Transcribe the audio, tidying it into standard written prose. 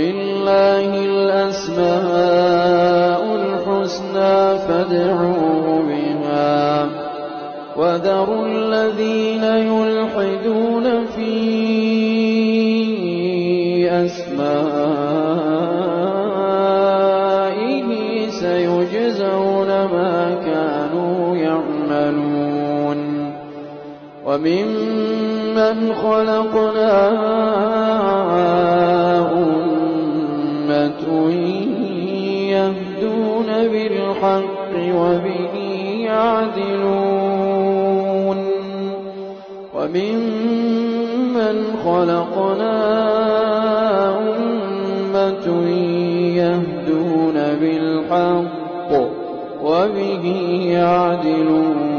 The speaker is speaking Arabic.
لله الأسماء الحسنى فادعوه بها وذروا الذين يلحدون في أسمائه سيجزون ما كانوا يعملون وممن خلقنا أمة يهدون بالحق وبه يعدلون وممن خلقنا أمة يهدون بالحق وبه يعدلون